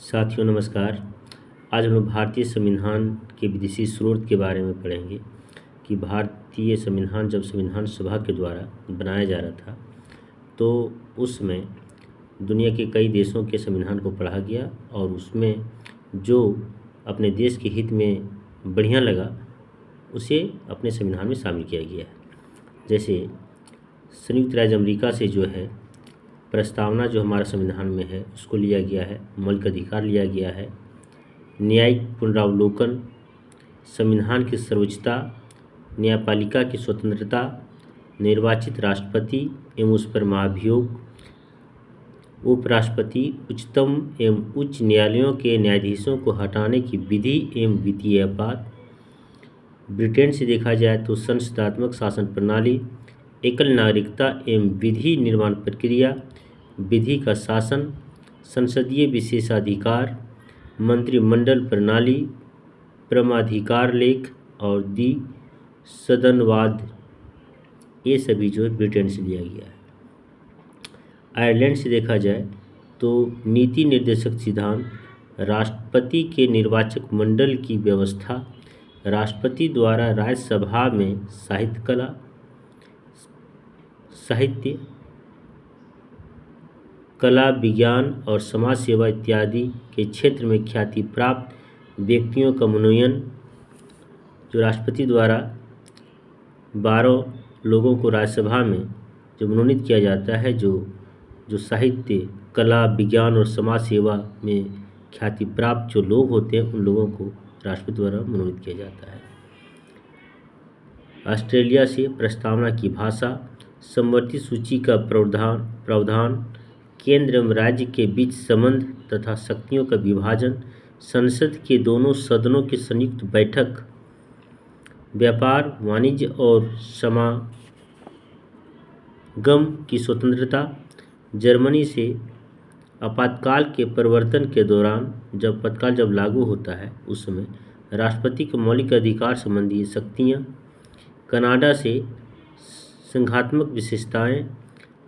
साथियों नमस्कार। आज हम लोग भारतीय संविधान के विदेशी स्रोत के बारे में पढ़ेंगे कि भारतीय संविधान जब संविधान सभा के द्वारा बनाया जा रहा था तो उसमें दुनिया के कई देशों के संविधान को पढ़ा गया और उसमें जो अपने देश के हित में बढ़िया लगा उसे अपने संविधान में शामिल किया गया है। जैसे संयुक्त राज्य अमेरिका से जो है प्रस्तावना जो हमारा संविधान में है उसको लिया गया है, मौलिक अधिकार लिया गया है, न्यायिक पुनरावलोकन, संविधान की सर्वोच्चता, न्यायपालिका की स्वतंत्रता, निर्वाचित राष्ट्रपति एवं उस पर महाभियोग, उपराष्ट्रपति, उच्चतम एवं उच्च न्यायालयों के न्यायाधीशों को हटाने की विधि एवं वित्तीय आपात। ब्रिटेन से देखा जाए तो संसदात्मक शासन प्रणाली, एकल नागरिकता एवं विधि निर्माण प्रक्रिया, विधि का शासन, संसदीय विशेषाधिकार, मंत्रिमंडल प्रणाली, परमाधिकार लेख और सदनवाद, ये सभी जो है ब्रिटेन से लिया गया है। आयरलैंड से देखा जाए तो नीति निर्देशक सिद्धांत, राष्ट्रपति के निर्वाचक मंडल की व्यवस्था, राष्ट्रपति द्वारा राज्यसभा में साहित्य, कला, विज्ञान और समाज सेवा इत्यादि के क्षेत्र में ख्याति प्राप्त व्यक्तियों का मनोनयन, जो राष्ट्रपति द्वारा 12 लोगों को राज्यसभा में जो मनोनीत किया जाता है, जो साहित्य, कला, विज्ञान और समाज सेवा में ख्याति प्राप्त जो लोग होते हैं उन लोगों को राष्ट्रपति द्वारा मनोनीत किया जाता है। ऑस्ट्रेलिया से प्रस्तावना की भाषा, समवर्ती सूची का प्रावधान, केंद्र एवं राज्य के बीच संबंध तथा शक्तियों का विभाजन, संसद के दोनों सदनों की संयुक्त बैठक, व्यापार, वाणिज्य और समागम की स्वतंत्रता, जर्मनी से आपातकाल के प्रवर्तन के दौरान जब आपातकाल जब लागू होता है उस समय राष्ट्रपति के मौलिक अधिकार संबंधी शक्तियाँ, कनाडा से संघात्मक विशेषताएं,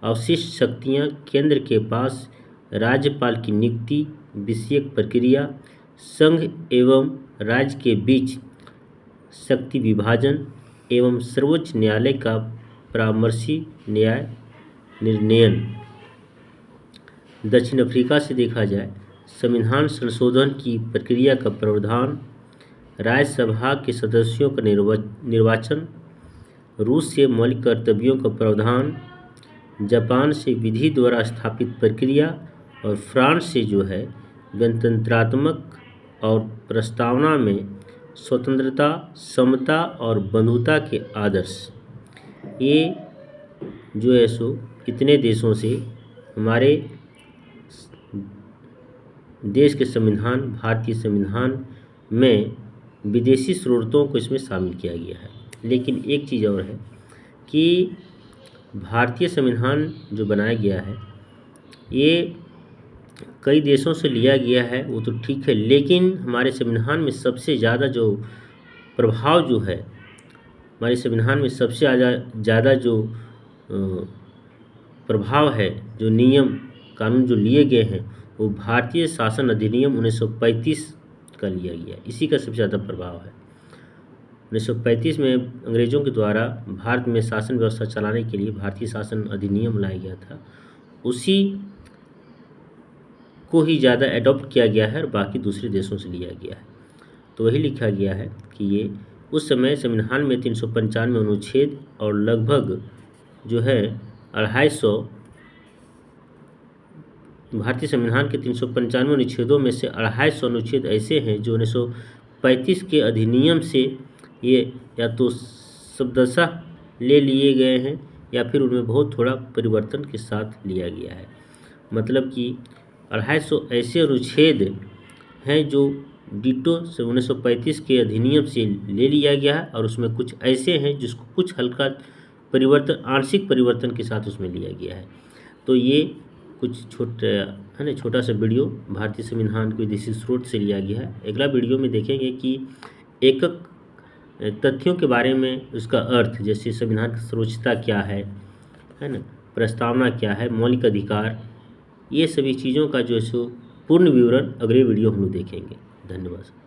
अवशिष्ट शक्तियाँ, केंद्र के पास राज्यपाल की नियुक्ति विषयक प्रक्रिया, संघ एवं राज्य के बीच शक्ति विभाजन एवं सर्वोच्च न्यायालय का परामर्शी न्याय निर्णयन। दक्षिण अफ्रीका से देखा जाए संविधान संशोधन की प्रक्रिया का प्रावधान, राज्यसभा के सदस्यों का निर्वाचन, रूस से मौलिक कर्तव्यों का प्रावधान, जापान से विधि द्वारा स्थापित प्रक्रिया और फ्रांस से जो है गणतंत्रात्मक और प्रस्तावना में स्वतंत्रता, समता और बंधुता के आदर्श। ये जो है सो इतने देशों से हमारे देश के संविधान, भारतीय संविधान में विदेशी स्रोतों को इसमें शामिल किया गया है। लेकिन एक चीज़ और है कि भारतीय संविधान जो बनाया गया है ये कई देशों से लिया गया है, वो तो ठीक है, लेकिन हमारे संविधान में सबसे ज़्यादा जो प्रभाव जो है, हमारे संविधान में सबसे ज़्यादा जो प्रभाव है, जो नियम कानून जो लिए गए हैं वो भारतीय शासन अधिनियम 1935 का लिया गया, इसी का सबसे ज़्यादा प्रभाव है। 1935 में अंग्रेज़ों के द्वारा भारत में शासन व्यवस्था चलाने के लिए भारतीय शासन अधिनियम लाया गया था, उसी को ही ज़्यादा एडॉप्ट किया गया है और बाकी दूसरे देशों से लिया गया है। तो वही लिखा गया है कि ये उस समय संविधान में 395 अनुच्छेद और लगभग जो है 250 भारतीय संविधान के 395 अनुच्छेदों में से 250 अनुच्छेद ऐसे हैं जो 1935 के अधिनियम से ये या तो शब्दशः ले लिए गए हैं या फिर उनमें बहुत थोड़ा परिवर्तन के साथ लिया गया है। मतलब कि 250 ऐसे अनुच्छेद हैं जो डिटो से 1935 के अधिनियम से ले लिया गया है और उसमें कुछ ऐसे हैं जिसको कुछ हल्का परिवर्तन, आंशिक परिवर्तन के साथ उसमें लिया गया है। तो ये कुछ छोटा सा वीडियो भारतीय संविधान के विदेशी स्रोत से लिया गया है। अगला वीडियो में देखेंगे कि एकक तथ्यों के बारे में, उसका अर्थ, जैसे संविधान की सर्वोच्चता क्या है ना, प्रस्तावना क्या है, मौलिक अधिकार, ये सभी चीज़ों का जो है सो पूर्ण विवरण अगले वीडियो हम लोग देखेंगे। धन्यवाद।